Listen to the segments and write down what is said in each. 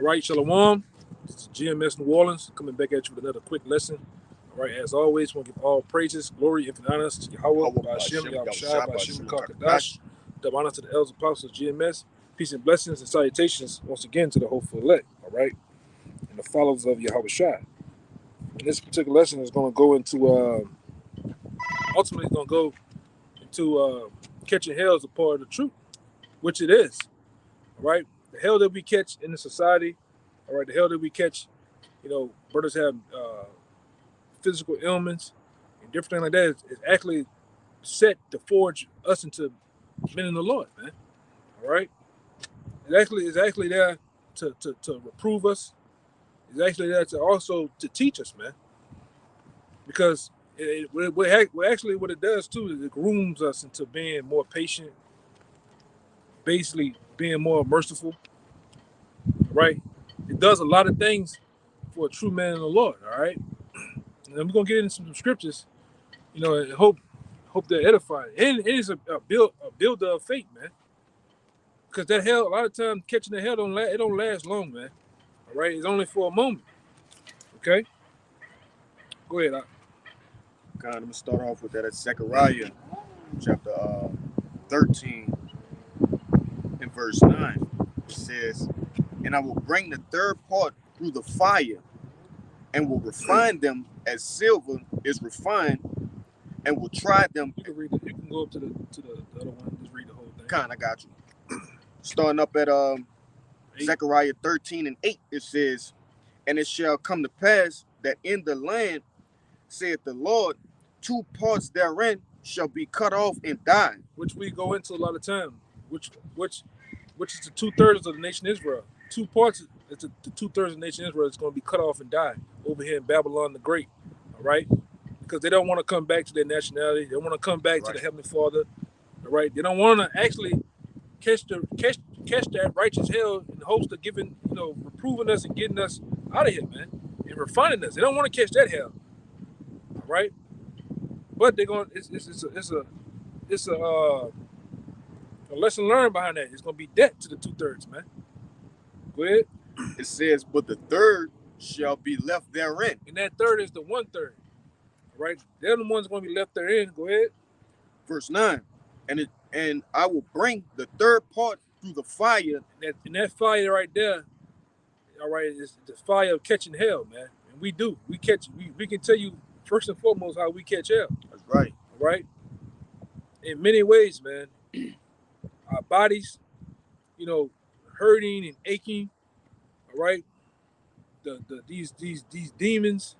All right, Shalom. This is GMS New Orleans coming back at you with another quick lesson. All right, as always, want to give all praises, glory, infinite honors to Yahweh, Ba'ashem, Yahushua, Ba'ashem, Kakadash, double honor to the elders, apostles, GMS, peace and blessings and salutations once again to the hopeful elect, all right, and the followers of Yahushua. And this particular lesson is going to go into, ultimately, it's going to go into catching hell as a part of the truth, which it is, all right? The hell that we catch in the society, all right, the hell that we catch, brothers have physical ailments and different things like that is actually set to forge us into men in the Lord, man. All right? It's actually there to reprove us. It's actually there to also to teach us, man. Because what it does too is it grooms us into being more patient, basically being more merciful, right? It does a lot of things for a true man in the Lord, all right? And we're gonna get into some scriptures, and hope they're edifying. And it is a builder of faith, man. Because that hell, a lot of times catching the hell don't last long, man. All right, it's only for a moment. Okay, go ahead. I'm gonna start off with that at Zechariah chapter 13 and verse 9. It says, "And I will bring the third part through the fire, and will refine them as silver is refined, and will try them." You can read it. You can go up to the other one. Just read the whole thing. I got you. Starting up at Zechariah 13 and 8, it says, "And it shall come to pass that in the land, saith the Lord, 2 parts therein shall be cut off and die." Which we go into a lot of time. Which is the 2/3 of the nation Israel. 2 parts. It's the 2/3 of the nation Israel is going to be cut off and die over here in Babylon the Great. All right, because they don't want to come back to their nationality. They want to come back to the Heavenly Father. All right, they don't want to actually catch that righteous hell in the hopes of giving, reproving us and getting us out of here, man, and refining us. They don't want to catch that hell. All right, but they're going. It's a lesson learned behind that. It's going to be debt to the 2/3, man. Go ahead. It says, "But the third shall be left therein." And that third is the 1/3. All right, they're the ones going to be left therein. Go ahead. Verse 9. And I will bring the third part through the fire. And that fire right there, all right, is the fire of catching hell, man. And we do. We catch. We can tell you first and foremost how we catch hell. That's right. All right. In many ways, man. Our bodies, hurting and aching. All right. These demons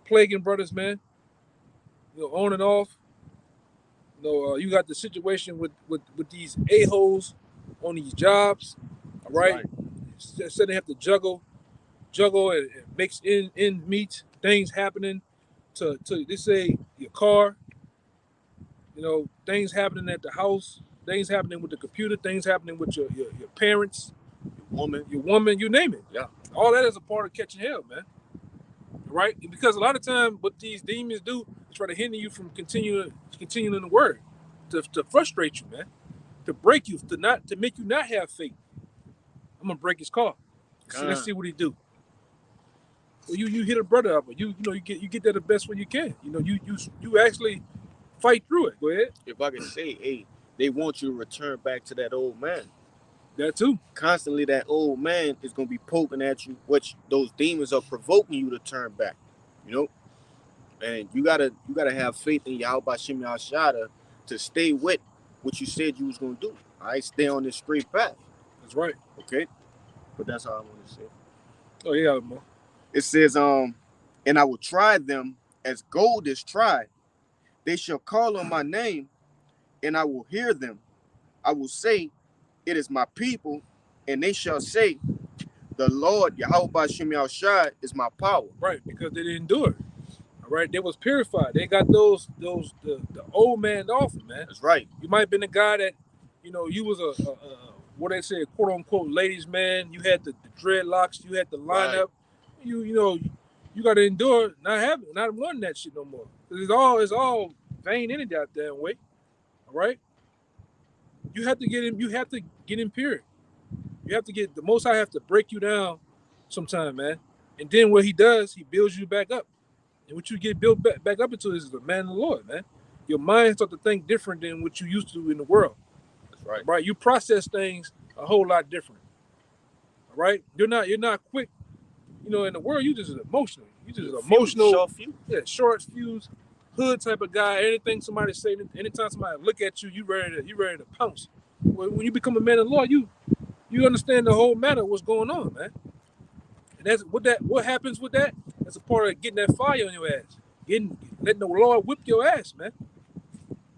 plaguing brothers, man. On and off. You got the situation with these a-holes on these jobs, all right? So they have to juggle and mix in meat, things happening to they say your car, things happening at the house, things happening with the computer, things happening with your parents, your woman, you name it. Yeah. All that is a part of catching hell, man. Right? Because a lot of times what these demons do is try to hinder you from continuing the word, to frustrate you, man, to break you, to make you not have faith. I'm gonna break his car. So let's see what he do. Well, you hit a brother up, but you get that the best way you can. You actually fight through it. Go ahead. If I could say, hey, they want you to return back to that old man. That too. Constantly, that old man is going to be poking at you, which those demons are provoking you to turn back. And you gotta have faith in Yahweh Ba'ashem Yahushua to stay with what you said you was going to do. All right, stay on this straight path. That's right. Okay, but that's all I want to say. Oh yeah, man. It says, and I will try them as gold is tried. They shall call on my name, and I will hear them. I will say, it is my people, and they shall say, the Lord Yahweh Ba'ashem Yahushua is my power. Right, because they didn't do it. All right, they was purified. They got the old man off, man. That's right. You might have been a guy that, you was a what they say, quote unquote, ladies man. You had the dreadlocks. You had the lineup. Right. You got to endure not wanting that shit no more. It's all vain in it out there and way. All right. You have to get in pure. You have to get the Most High have to break you down sometime, man. And then what he does, he builds you back up. And what you get built back up into is the man of the Lord, man. Your mind starts to think different than what you used to in the world. That's right. Right? You process things a whole lot different. All right? You're not quick. You know, in the world, you just emotional. You just emotional. Short fuse. Yeah, short fuse, hood type of guy. Anything somebody say, anytime somebody look at you, you ready to pounce. When you become a man of the Lord, you understand the whole matter of what's going on, man. And that's what happens with that. That's a part of getting that fire on your ass. Letting the Lord whip your ass, man.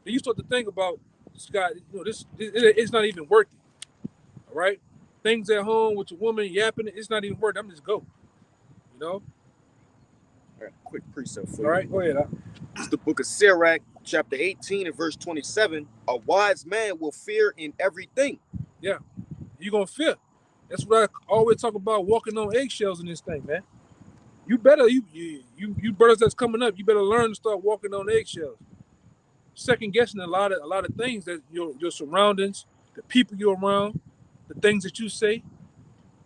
Then you start to think about this guy, you know, it's not even worth it. All right? Things at home with your woman yapping, it's not even worth it. I'm just go. You know? I got a quick precept for you. All right, go ahead. It's the book of Sirach, chapter 18 and verse 27. A wise man will fear in everything. Yeah. You're gonna fear. That's what I always talk about, walking on eggshells in this thing, man. You better, you brothers that's coming up, you better learn to start walking on eggshells. Second guessing a lot of things, that your surroundings, the people you're around, the things that you say.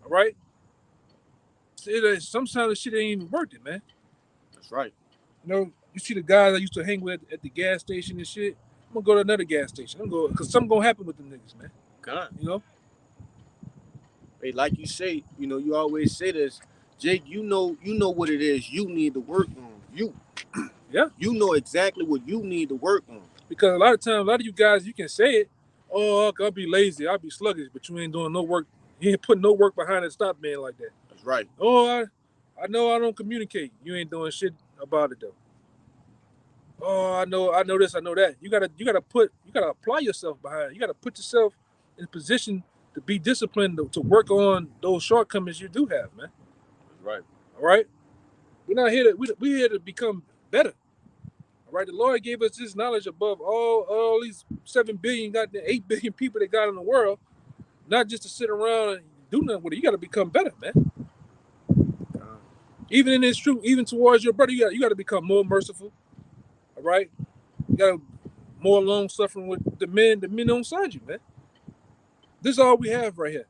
All right. Sometimes the shit ain't even worth it, man. That's right. You know, you see the guys I used to hang with at the gas station and shit. I'm gonna go to another gas station. I'm going because something gonna happen with them niggas, man. God. You know. Hey, like you say, you know, you always say this, Jake. You know what it is you need to work on. Yeah. You know exactly what you need to work on. Because a lot of times, a lot of you guys, you can say it. Oh, I'll be lazy, I'll be sluggish, but you ain't doing no work. You ain't putting no work behind it. Stop being like that. That's right. Oh, I know I don't communicate. You ain't doing shit about it though. Oh, I know this, I know that. You gotta apply yourself behind. You gotta put yourself in a position to be disciplined to work on those shortcomings you do have, man. That's right. All right. We're not here to we're here to become better. All right. The Lord gave us this knowledge above all these 7 billion, got the 8 billion people that got in the world, not just to sit around and do nothing with it. You got to become better, man. Even in this truth, even towards your brother, you got to become more merciful. All right. You got to more long suffering with the men on side you, man. This is all we have right here.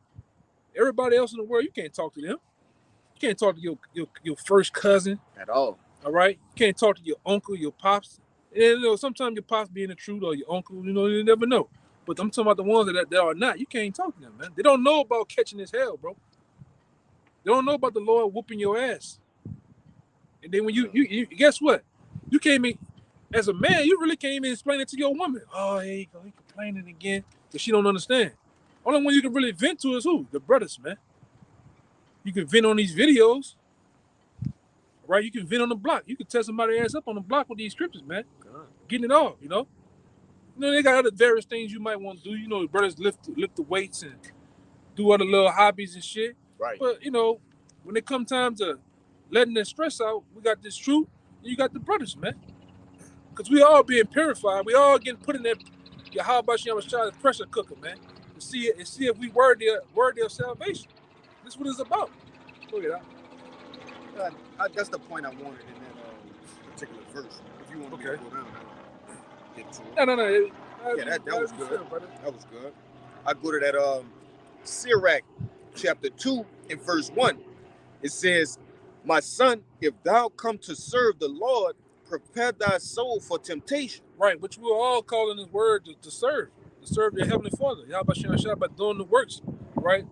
Everybody else in the world, you can't talk to them. You can't talk to your first cousin at all. All right. You can't talk to your uncle, your pops. And you know, sometimes your pops being the truth or your uncle, you know, you never know. But I'm talking about the ones that are not. You can't talk to them, man. They don't know about catching this hell, bro. They don't know about the Lord whooping your ass. And then when you guess what? You can't even, as a man, you really can't even explain it to your woman. Oh, here you go, he complaining again. Because she don't understand. Only one you can really vent to is who? The brothers, man. You can vent on these videos. Right? You can vent on the block. You can tell somebody ass up on the block with these scriptures, man. God. Getting it off, you know? You know, they got other various things you might want to do. You know, brothers lift the weights and do other little hobbies and shit. Right. But, you know, when it come time to letting that stress out, we got this truth, and you got the brothers, man. Because we all being purified. We all getting put in that Yahweh pressure cooker, man. To see if we worthy of salvation. This is what it's about. Look at that. That's the point I wanted in that particular verse. If you want to go down, get to it. No. Yeah, that was good. That was good. I go to that Sirach chapter 2 and verse 1. It says, "My son, if thou come to serve the Lord, prepare thy soul for temptation." Right, which we're all calling this word to serve your Heavenly Father. Yahweh by doing the works, right?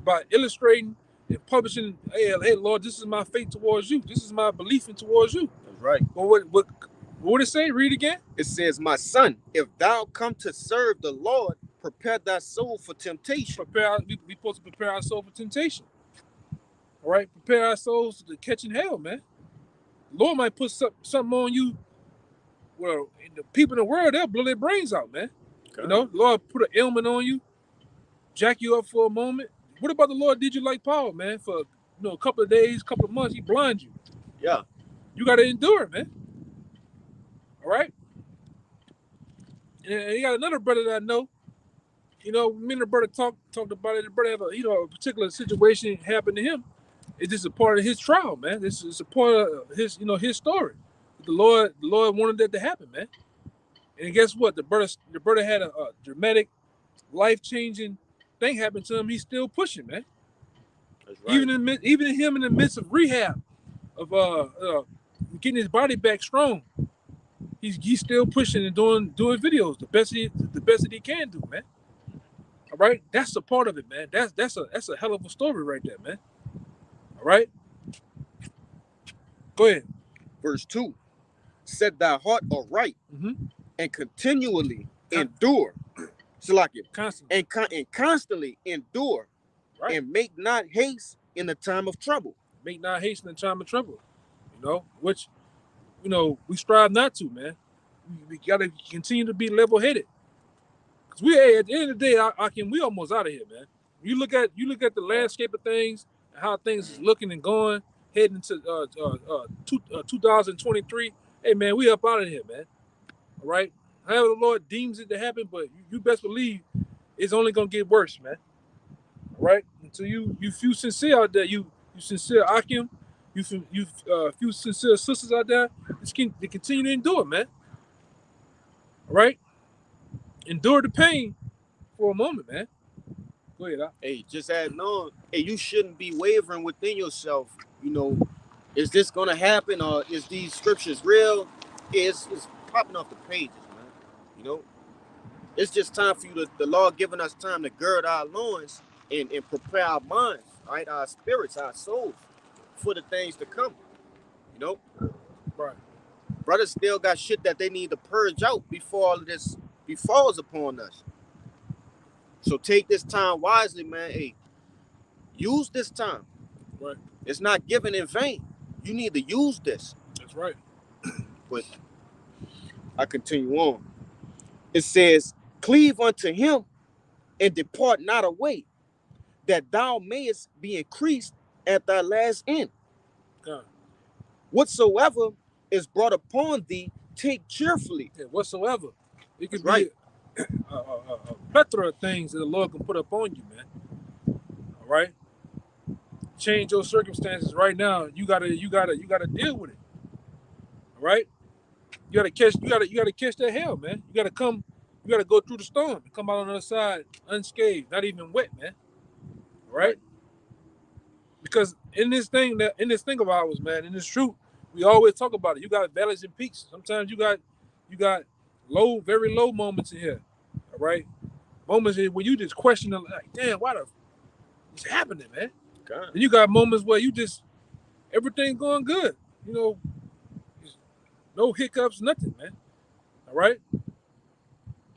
By illustrating and publishing, hey, Lord, this is my faith towards you. This is my belief in towards you. That's right. But what would it say? Read again. It says, "My son, if thou come to serve the Lord, prepare thy soul for temptation." We supposed to prepare our soul for temptation. All right, prepare our souls to catching hell, man. The Lord might put something on you. Well, the people in the world, they'll blow their brains out, man. Okay. You know, the Lord put an ailment on you, jack you up for a moment. What about the Lord did you like Paul, man? For a couple of days, couple of months, he blind you. Yeah. You got to endure, man. All right? And you got another brother that I know. You know, me and the brother talked about it. The brother have a particular situation happened to him. It's just a part of his trial, man. This is a part of his, his story. The Lord wanted that to happen, man. And guess what? The brother had a dramatic, life-changing thing happened to him, he's still pushing, man. That's right. Even him in the midst of rehab, of getting his body back strong, he's still pushing and doing videos the best that he can do, man. All right, that's a part of it, man. That's a hell of a story right there, man. All right, go ahead. Verse 2. Set thy heart aright and continually endure. Salakia. Constantly. And constantly endure. Right. And make not haste in the time of trouble. Make not haste in the time of trouble. Which, we strive not to, man. We gotta continue to be level-headed. Cause at the end of the day, we almost out of here, man. You look at the landscape of things and how things is looking and going, heading into 2023. Hey, man, we up out of here, man. All right. However the Lord deems it to happen, but you best believe it's only gonna get worse, man. All right. Until you few sincere out there, you sincere Akim, you few sincere sisters out there, they continue to endure, man. All right. Endure the pain for a moment, man. Go ahead. Hey, just adding on. Hey, you shouldn't be wavering within yourself. Is this gonna happen, or is these scriptures real? It's popping off the pages, man. It's just time for the Lord giving us time to gird our loins and prepare our minds, right? Our spirits, our souls for the things to come. Right. Brothers still got shit that they need to purge out before all of this befalls upon us. So take this time wisely, man. Hey, use this time. Right. It's not given in vain. You need to use this. That's right. But I continue on. It says, cleave unto him and depart not away, that thou mayest be increased at thy last end. God. Whatsoever is brought upon thee, take cheerfully. Yeah, whatsoever. It could be a plethora of things that the Lord can put upon you, man. All right. Change your circumstances right now. You gotta deal with it. All right. You gotta catch that hell, man. You gotta go through the storm and come out on the other side unscathed, not even wet, man. All right. Because in this thing of ours, man, in this truth, we always talk about it. You got valleys and peaks. Sometimes you got low, very low moments in here. All right. Moments where you just question, like, damn, why it's happening, man? God. And you got moments where you just everything's going good. No hiccups, nothing, man. All right.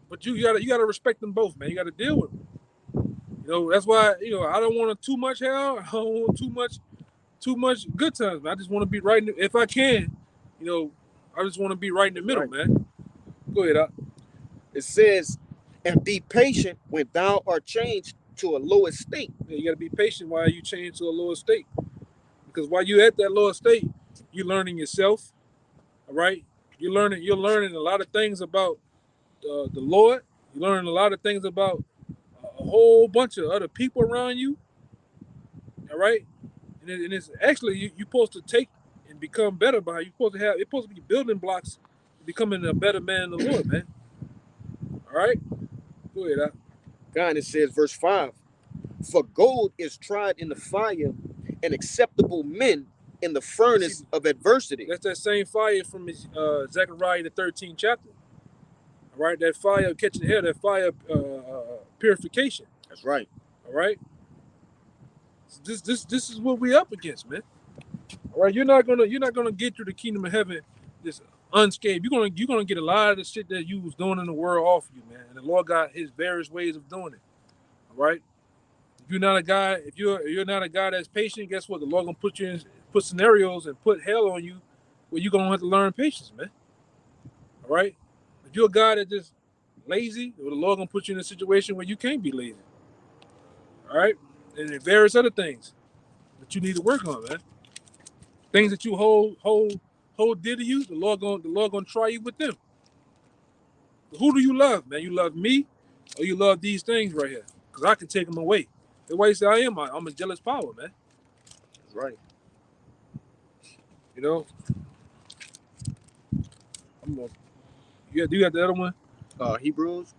But you gotta respect them both, man. You gotta deal with them. That's why I don't want too much hell. I don't want too much good times, man. I just want to be right if I can. I just want to be right in the middle, man. Go ahead. It says, and be patient when thou art changed to a lower state. Yeah, you got to be patient while you change to a lower state. Because while you're at that lower state, you're learning yourself. All right? You're learning a lot of things about the Lord. You're learning a lot of things about a whole bunch of other people around you. All right? And it's actually, you're supposed to take and become better by it. It's supposed to be building blocks to becoming a better man in the Lord, man. All right? Go ahead. God, it says, verse 5, for gold is tried in the fire, and acceptable men in the furnace of adversity. That's that same fire from Zechariah the 13th chapter. All right, that fire catching hell, that fire purification. That's right. All right. This is what we up against, man. All right, you're not gonna get through the kingdom of heaven this unscathed. You're gonna get a lot of the shit that you was doing in the world off you, man. And the Lord got His various ways of doing it. All right. If you're not a guy, if you're not a guy that's patient, guess what? The Lord gonna put scenarios and put hell on you, where you're gonna have to learn patience, man. All right. If you're a guy that's just lazy, the Lord gonna put you in a situation where you can't be lazy. All right. And various other things that you need to work on, man. Things that you hold dear to you, the Lord gonna try you with them. Who do you love, man? You love me, or you love these things right here? Because I can take them away. That's why you say I'm a jealous power, man. That's right. You got the other one? Hebrews.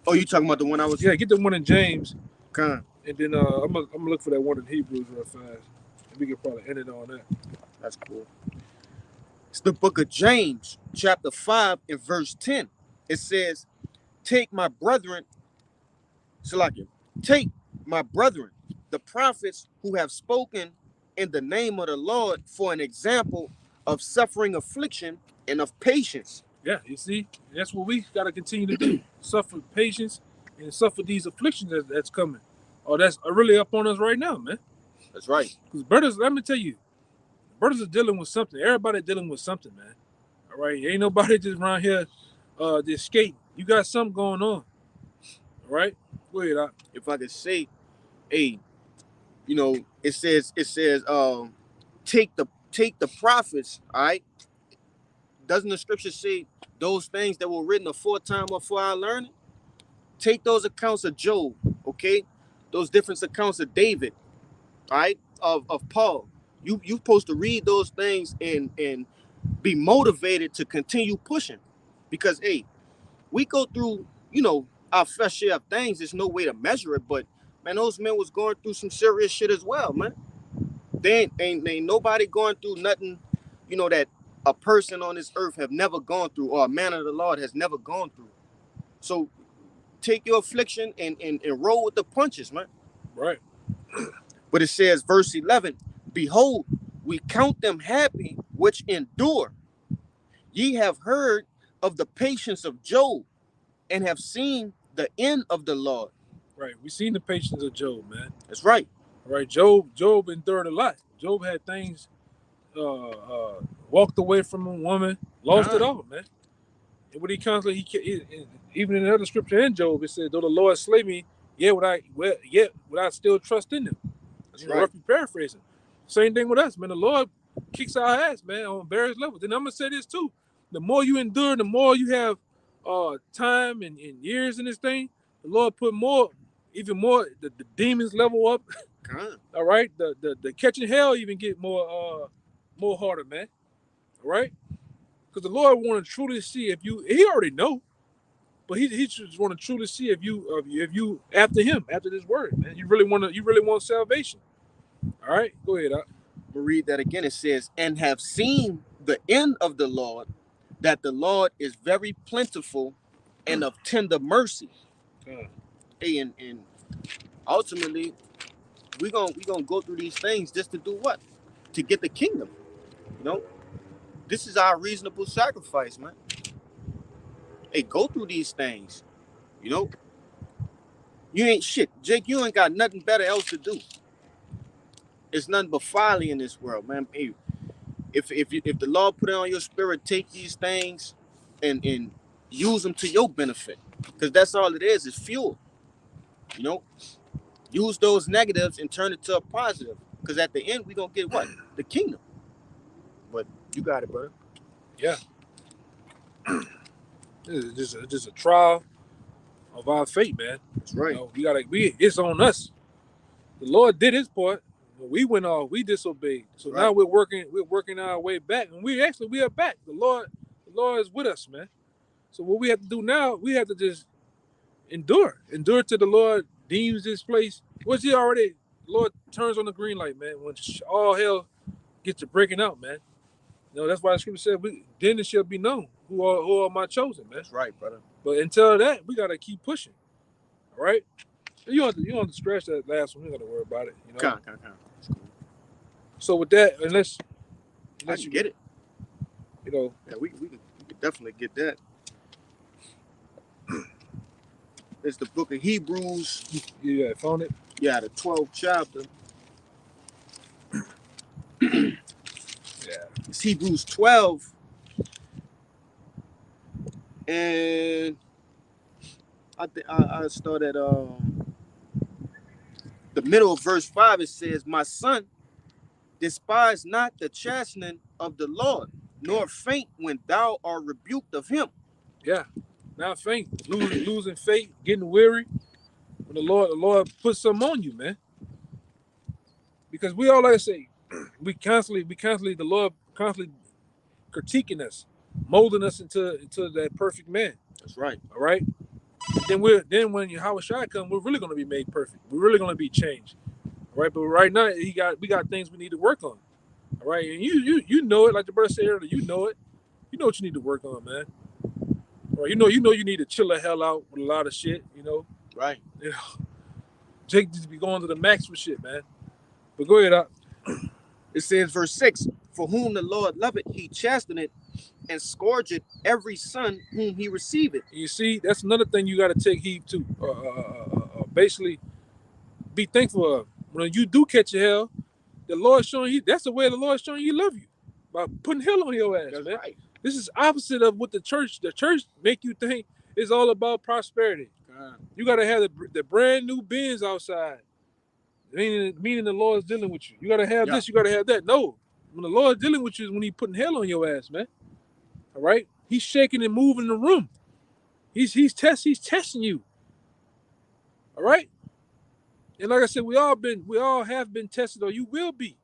Oh, you talking about the one I was? Yeah, get the one in James. Con. And then I'm gonna look for that one in Hebrews real fast. And we can probably end it on that. That's cool. It's the book of James, chapter 5 and verse 10. It says, take my brethren, Salakia, take my brethren, the prophets who have spoken in the name of the Lord for an example of suffering affliction and of patience. Yeah, you see, that's what we got to continue to do. Suffer patience and suffer these afflictions that's coming. Oh, that's really up on us right now, man. That's right. Because brothers, let me tell you, brothers are dealing with something. Everybody dealing with something, man. All right, ain't nobody just around here just skating. You got something going on. All right, go ahead. If I could say, hey, it says, take the prophets, all right? Doesn't the scripture say those things that were written aforetime or for our learning? Take those accounts of Job, okay? Those different accounts of David, all right? Of Paul. You're supposed to read those things and be motivated to continue pushing. Because hey, we go through, our fair share of things. There's no way to measure it, but man, those men was going through some serious shit as well, man. They ain't nobody going through nothing, that a person on this earth have never gone through, or a man of the Lord has never gone through. So take your affliction and roll with the punches, man. Right. But it says, verse 11, behold, we count them happy which endure. Ye have heard of the patience of Job, and have seen the end of the Lord. Right. We seen the patience of Job, man. That's right. Right. Job endured a lot. Job had things, walked away from a woman, lost it all, man. And what he constantly, even in another scripture in Job, it said, though the Lord slay me, yet would I still trust in him. That's right. Roughly paraphrasing. Same thing with us, man. The Lord kicks our ass, man, on various levels. And I'm gonna say this too: the more you endure, the more you have time and years in this thing. The Lord put even more. The demons level up. All right. The catching hell even get more harder, man. All right. Because the Lord want to truly see if you. He already know, but he just want to truly see if you after him, after this word, man. You really want salvation. All right, go ahead. We'll read that again. It says, and have seen the end of the Lord, that the Lord is very plentiful and of tender mercy. Hey, and ultimately, we're gonna go through these things just to do what? To get the kingdom. This is our reasonable sacrifice, man. Hey, go through these things. You ain't shit. Jake, you ain't got nothing better else to do. It's nothing but folly in this world, man. Hey, if the Lord put it on your spirit, take these things and use them to your benefit. Because that's all it is fuel. Use those negatives and turn it to a positive. Because at the end, we're going to get what? The kingdom. But you got it, brother. Yeah. This is just a trial of our fate, man. That's right. It's on us. The Lord did his part. When we went off, we disobeyed. So now we're working our way back. And we are back. The Lord is with us, man. So what we have to do now, we have to just endure till the Lord deems this place. The Lord turns on the green light, man. When all hell gets to breaking out, man. That's why the scripture said, then it shall be known who are my chosen, man. That's right, brother. But until that, we gotta keep pushing. All right. You don't have to scratch that last one. You don't got to worry about it. Come. Cool. So with that, unless you get it. Yeah, we could definitely get that. It's the book of Hebrews. Yeah, found it. Yeah, the 12th chapter. Yeah. It's Hebrews 12. And I start at the middle of verse 5. It says, my son, despise not the chastening of the Lord, nor faint when thou art rebuked of him. Yeah. Not faint. Losing faith, getting weary. When the Lord puts something on you, man. Because we all like to say, the Lord constantly critiquing us, molding us into that perfect man. That's right. All right. Then when Yahweh Shai comes, we're really gonna be made perfect. We're really gonna be changed. All right, but right now we got things we need to work on. All right, and you know it, like the brother said earlier. You know it. You know what you need to work on, man. All right, you know you need to chill the hell out with a lot of shit. You know. Right. You know, Jake just be going to the max with shit, man. But go ahead, out. It says, verse 6, for whom the Lord loveth, he chasteneth and scourgeth every son whom he receiveth. You see, that's another thing you got to take heed to. Basically, be thankful of. When you do catch a hell, the Lord showing you, that's the way the Lord showing you love you. By putting hell on your ass, That's man. right. This is opposite of what the church make you think is all about prosperity. You got to have the brand new Benz outside. Meaning the Lord's dealing with you. You got to have this, you got to have that. No. When the Lord's dealing with you is when he's putting hell on your ass, man. All right? He's shaking and moving the room. He's testing you. All right? And like I said, we all have been tested, or you will be.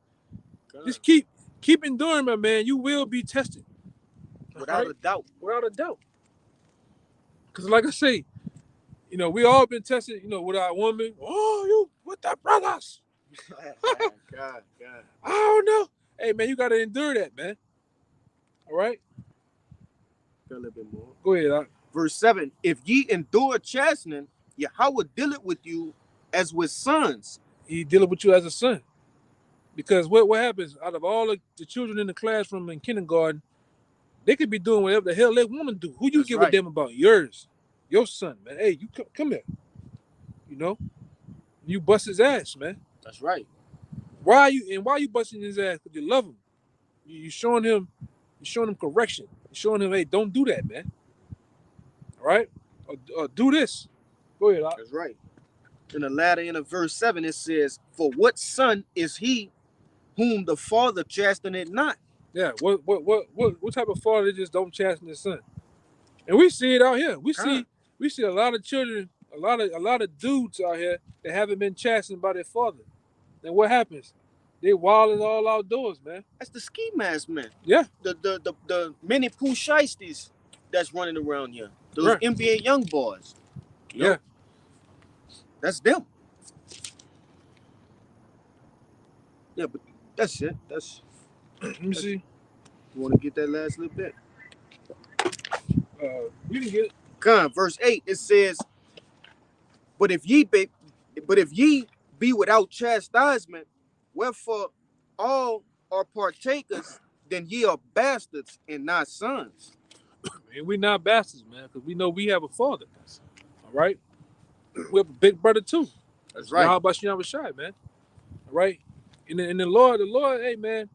God. Just keep enduring, my man. You will be tested. Without a doubt. Without a doubt. Because like I say, you know, we all been tested, you know, with our woman. Oh, you with the brothers. God. I don't know. Hey, man, you got to endure that, man. All right? A little bit more. Go ahead, Doc. Verse 7, if ye endure chastening, Yahweh dealeth with you as with sons. He dealing with you as a son. Because what happens, out of all the children in the classroom in kindergarten, they could be doing whatever the hell they want to do. Who you give a damn about? Yours. Your son, man. Hey, you come here. You know? You bust his ass, man. That's right. Why you busting his ass? Because you love him. You showing him correction. You're showing him, hey, don't do that, man. All right? Or do this. Go ahead, Doc. That's right. In the latter end of verse 7, it says, for what son is he whom the father chasteneth not? Yeah, what type of father just don't chasten his son? And we see it out here. We see a lot of children, a lot of dudes out here that haven't been chastened by their father. And what happens? They wilding all outdoors, man. That's the ski mask, man. Yeah. The mini poo shiesties that's running around here. Those right. NBA young boys. You know? Yeah. That's them. Yeah, but that's it. Let me see. You want to get that last little bit? You can get it. Come, verse 8, it says, but if ye be without chastisement, wherefore all are partakers, then ye are bastards and not sons. And we're not bastards, man, because we know we have a father. All right? We have a big brother too. That's right. How about Yahweh Shai, man? All right? And the Lord, hey, man.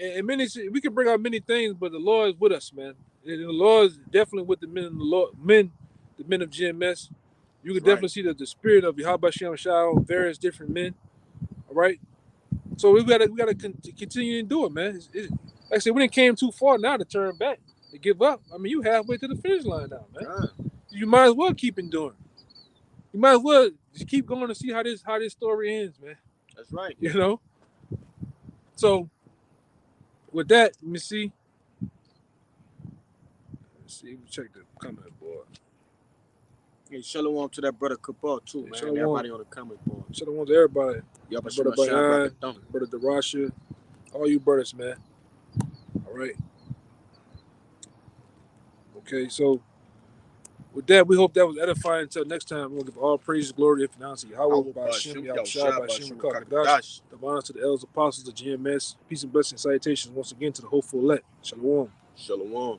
And we can bring out many things, but the Lord is with us, man. And the Lord is definitely with the men of the men of GMS. You can definitely see the spirit of Yahweh Shai on various different men. All right? So we gotta continue to do it, man. Like I said, we didn't came too far now to turn back, to give up. I mean, you halfway to the finish line now, man. God. You might as well keep enduring. You might as well just keep going to see how this story ends, man. That's right. You know? So with that, let me see. Check the comment board. Hey, shalom to that brother Kabal too, man. Shalom. Everybody on the comment board. Shalom to everybody. Brother Bayan, brother Darasha, all you brothers, man. All right. Okay, so with that, we hope that was edifying. Until next time, we'll give all praise, glory, and finance to Yahweh, by Hashem, Yahushua, by Hashem, Kakadash, the honor to the elders, apostles, the GMS, peace and blessings, salutations once again to the hopeful elect. Shalom. Shalom.